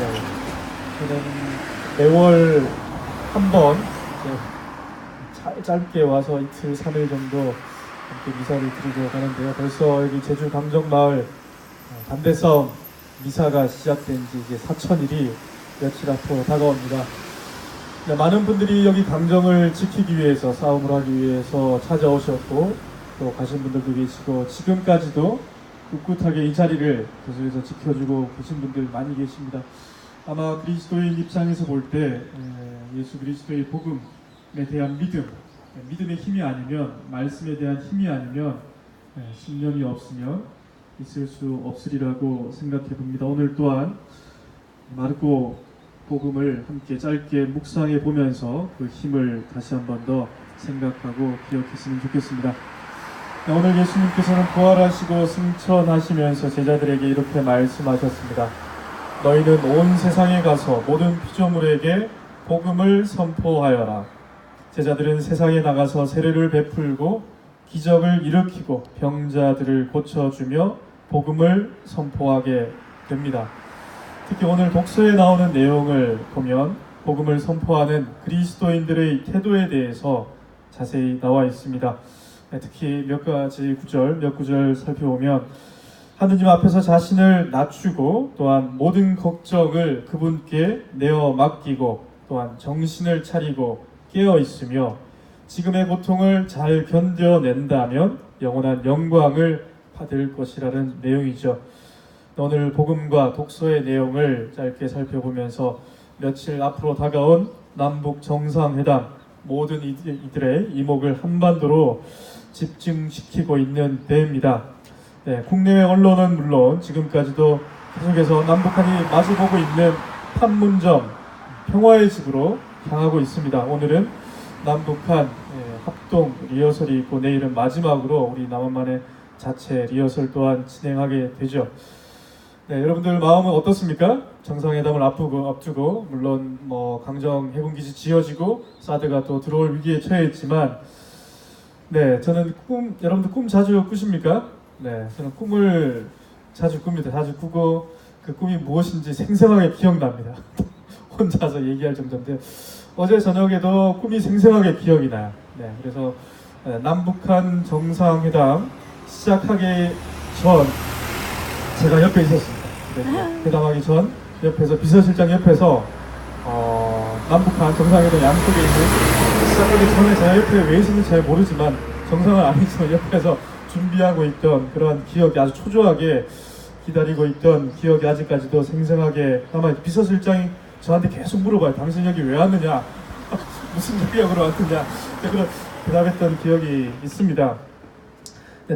저는 매월 한 번 짧게 와서 이틀, 3일 정도 함께 미사를 드리고 가는데요. 벌써 여기 제주 감정마을 담배 싸움 미사가 시작된 지 이제 4천일이 며칠 앞으로 다가옵니다. 많은 분들이 여기 감정을 지키기 위해서, 싸움을 하기 위해서 찾아오셨고 또 가신 분들도 계시고 지금까지도 꿋꿋하게 이 자리를 계속해서 지켜주고 계신 분들 많이 계십니다. 아마 그리스도인 입장에서 볼 때 예수 그리스도의 복음에 대한 믿음의 힘이 아니면, 말씀에 대한 힘이 아니면 신념이 없으면 있을 수 없으리라고 생각해 봅니다. 오늘 또한 마르고 복음을 함께 짧게 묵상해 보면서 그 힘을 다시 한 번 더 생각하고 기억했으면 좋겠습니다. 오늘 예수님께서는 부활하시고 승천하시면서 제자들에게 이렇게 말씀하셨습니다. 너희는 온 세상에 가서 모든 피조물에게 복음을 선포하여라. 제자들은 세상에 나가서 세례를 베풀고 기적을 일으키고 병자들을 고쳐주며 복음을 선포하게 됩니다. 특히 오늘 독서에 나오는 내용을 보면 복음을 선포하는 그리스도인들의 태도에 대해서 자세히 나와 있습니다. 특히 몇 구절 살펴보면 하느님 앞에서 자신을 낮추고 또한 모든 걱정을 그분께 내어 맡기고 또한 정신을 차리고 깨어 있으며 지금의 고통을 잘 견뎌낸다면 영원한 영광을 받을 것이라는 내용이죠. 오늘 복음과 독서의 내용을 짧게 살펴보면서 며칠 앞으로 다가온 남북 정상회담, 모든 이들의 이목을 한반도로 집중시키고 있는 때입니다. 국내외 언론은 물론 지금까지도 계속해서 남북한이 마주보고 있는 판문점, 평화의 집으로 향하고 있습니다. 오늘은 남북한 합동 리허설이 있고 내일은 마지막으로 우리 남한만의 자체 리허설 또한 진행하게 되죠. 여러분들 마음은 어떻습니까? 정상회담을 앞두고 물론 강정 해군기지 지어지고 사드가 또 들어올 위기에 처해 있지만 저는 여러분들 꿈 자주 꾸십니까? 저는 꿈을 자주 꿉니다. 자주 꾸고 그 꿈이 무엇인지 생생하게 기억납니다. 혼자서 얘기할 정도인데 어제 저녁에도 꿈이 생생하게 기억이 나요. 그래서 남북한 정상회담 시작하기 전 제가 옆에 있었습니다. 회담하기 전 옆에서 비서실장 옆에서 남북한 정상회담 양쪽에 있는 시작하기 전에 제가 옆에 왜 있는지 잘 모르지만 정상은 아니지만 옆에서 준비하고 있던 그런 기억이 아주 초조하게 기다리고 있던 기억이 아직까지도 생생하게 남아있죠. 비서실장이 저한테 계속 물어봐요. 당신 여기 왜 왔느냐? 무슨 자격으로 왔느냐? 그런 대답했던 기억이 있습니다.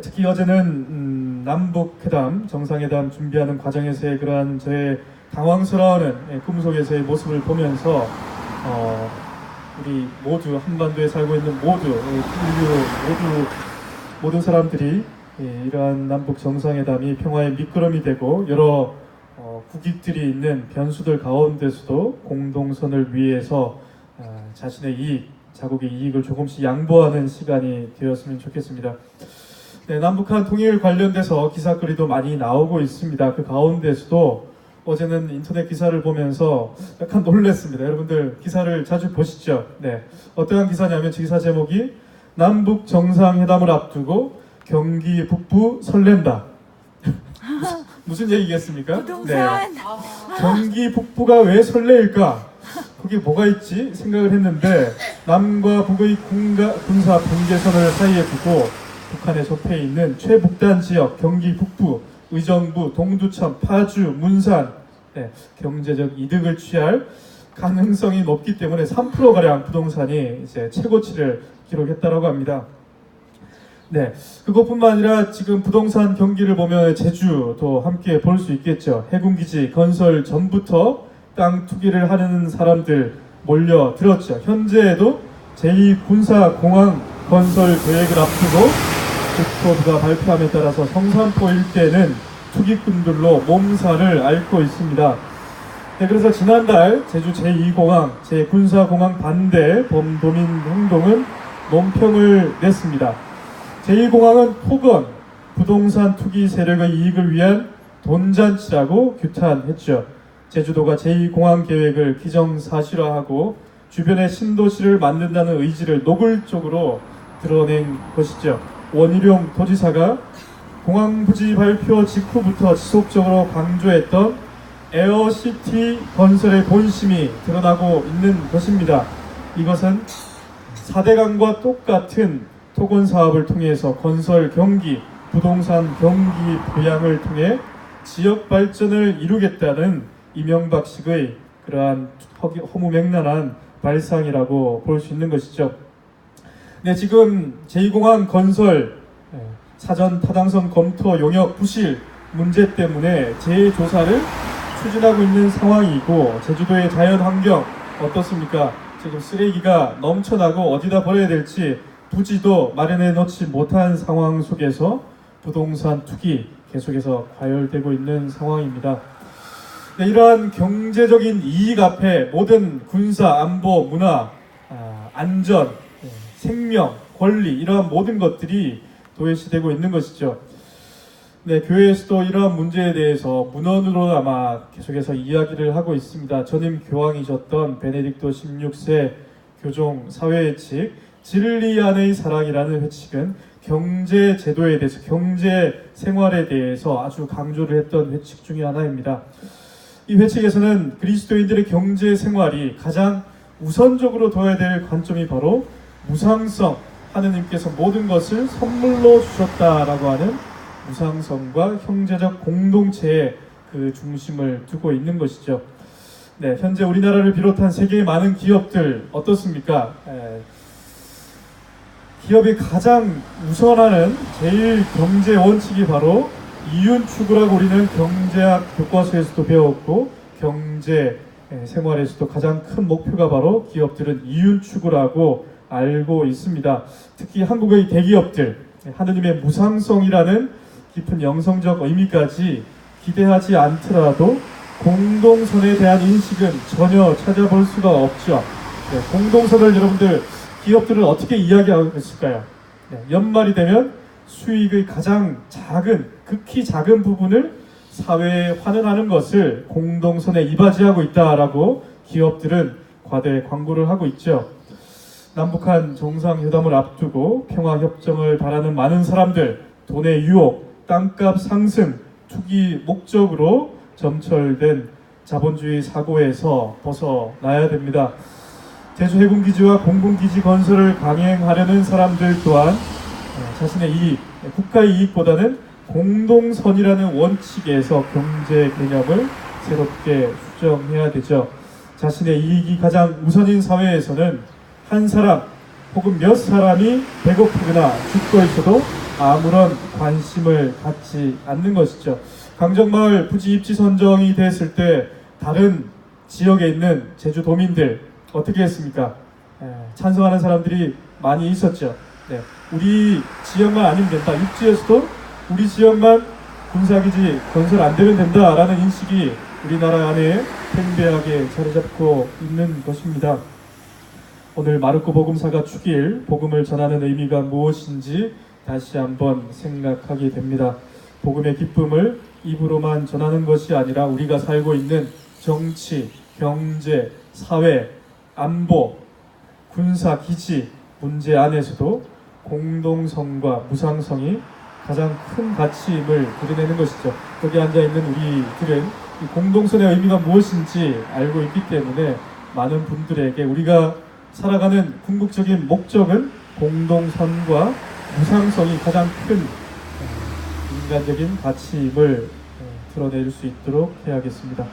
특히 어제는 남북회담, 정상회담 준비하는 과정에서의 그러한 저의 당황스러워하는 꿈속에서의 모습을 보면서 우리 모두 한반도에 살고 있는 모든 사람들이 이러한 남북 정상회담이 평화의 미끄럼이 되고 여러 국익들이 있는 변수들 가운데서도 공동선을 위해서 자신의 이익, 자국의 이익을 조금씩 양보하는 시간이 되었으면 좋겠습니다. 남북한 통일 관련돼서 기사거리도 많이 나오고 있습니다. 그 가운데서도 어제는 인터넷 기사를 보면서 약간 놀랐습니다. 여러분들 기사를 자주 보시죠? 어떠한 기사냐면 기사 제목이 남북 정상회담을 앞두고 경기 북부 설렌다. 무슨 얘기겠습니까? 부동산. 경기 북부가 왜 설레일까? 거기 뭐가 있지? 생각을 했는데 남과 북의 군사 경계선을 사이에 두고 북한에 접해 있는 최북단 지역 경기 북부, 의정부, 동두천, 파주, 문산 경제적 이득을 취할 가능성이 높기 때문에 3%가량 부동산이 이제 최고치를 기록했다고 합니다. 그것뿐만 아니라 지금 부동산 경기를 보면 제주도 함께 볼 수 있겠죠. 해군기지 건설 전부터 땅 투기를 하는 사람들 몰려들었죠. 현재에도 제2군사공항 건설 계획을 앞두고 국토부가 발표함에 따라서 성산포 일대는 투기꾼들로 몸살을 앓고 있습니다. 그래서 지난달 제주 제2공항, 제 군사공항 반대 범도민 행동은 논평을 냈습니다. 제2공항은 토건, 부동산 투기 세력의 이익을 위한 돈잔치라고 규탄했죠. 제주도가 제2공항 계획을 기정사실화하고 주변에 신도시를 만든다는 의지를 노골적으로 드러낸 것이죠. 원희룡 도지사가 공항 부지 발표 직후부터 지속적으로 강조했던 에어시티 건설의 본심이 드러나고 있는 것입니다. 이것은 4대강과 똑같은 토건 사업을 통해서 건설 경기, 부동산 경기 부양을 통해 지역 발전을 이루겠다는 이명박식의 그러한 허무맹랑한 발상이라고 볼 수 있는 것이죠. 네, 지금 제2공항 건설 사전 타당성 검토 용역 부실 문제 때문에 재조사를 추진하고 있는 상황이고, 제주도의 자연환경 어떻습니까? 지금 쓰레기가 넘쳐나고 어디다 버려야 될지 부지도 마련해 놓지 못한 상황 속에서 부동산 투기 계속해서 과열되고 있는 상황입니다. 네, 이러한 경제적인 이익 앞에 모든 군사, 안보, 문화, 안전, 생명, 권리 이러한 모든 것들이 도외시되고 있는 것이죠. 네, 교회에서도 이러한 문제에 대해서 문헌으로나마 계속해서 이야기를 하고 있습니다. 전임 교황이셨던 베네딕토 16세 교종 사회회칙 진리 안의 사랑이라는 회칙은 경제 제도에 대해서, 경제 생활에 대해서 아주 강조를 했던 회칙 중에 하나입니다. 이 회칙에서는 그리스도인들의 경제 생활이 가장 우선적으로 둬야 될 관점이 바로 무상성, 하느님께서 모든 것을 선물로 주셨다라고 하는 무상성과 형제적 공동체의 그 중심을 두고 있는 것이죠. 네, 현재 우리나라를 비롯한 세계의 많은 기업들 어떻습니까? 기업이 가장 우선하는 제일 경제 원칙이 바로 이윤 추구라고 우리는 경제학 교과서에서도 배웠고, 경제 생활에서도 가장 큰 목표가 바로 기업들은 이윤 추구라고 알고 있습니다. 특히 한국의 대기업들, 하느님의 무상성이라는 깊은 영성적 의미까지 기대하지 않더라도 공동선에 대한 인식은 전혀 찾아볼 수가 없죠. 네, 공동선을 여러분들, 기업들은 어떻게 이야기하고 있을까요? 네, 연말이 되면 수익의 가장 작은, 극히 작은 부분을 사회에 환원하는 것을 공동선에 이바지하고 있다라고 기업들은 과대 광고를 하고 있죠. 남북한 정상회담을 앞두고 평화협정을 바라는 많은 사람들, 돈의 유혹, 땅값 상승, 투기 목적으로 점철된 자본주의 사고에서 벗어나야 됩니다. 제주 해군기지와 공군기지 건설을 강행하려는 사람들 또한 자신의 이익, 국가의 이익보다는 공동선이라는 원칙에서 경제 개념을 새롭게 수정해야 되죠. 자신의 이익이 가장 우선인 사회에서는 한 사람 혹은 몇 사람이 배고프거나 죽고 있어도 아무런 관심을 갖지 않는 것이죠. 강정마을 부지 입지 선정이 됐을 때 다른 지역에 있는 제주도민들 어떻게 했습니까? 찬성하는 사람들이 많이 있었죠. 네, 우리 지역만 아니면 된다. 육지에서도 우리 지역만 군사기지 건설 안 되면 된다라는 인식이 우리나라 안에 팽배하게 자리 잡고 있는 것입니다. 오늘 마르코 복음사가 축일 복음을 전하는 의미가 무엇인지 다시 한번 생각하게 됩니다. 복음의 기쁨을 입으로만 전하는 것이 아니라 우리가 살고 있는 정치, 경제, 사회, 안보, 군사, 기지 문제 안에서도 공동성과 무상성이 가장 큰 가치임을 드러내는 것이죠. 거기 앉아있는 우리들은 이 공동선의 의미가 무엇인지 알고 있기 때문에 많은 분들에게 우리가 살아가는 궁극적인 목적은 공동선과 무상성이 가장 큰 인간적인 가치임을 드러낼 수 있도록 해야겠습니다.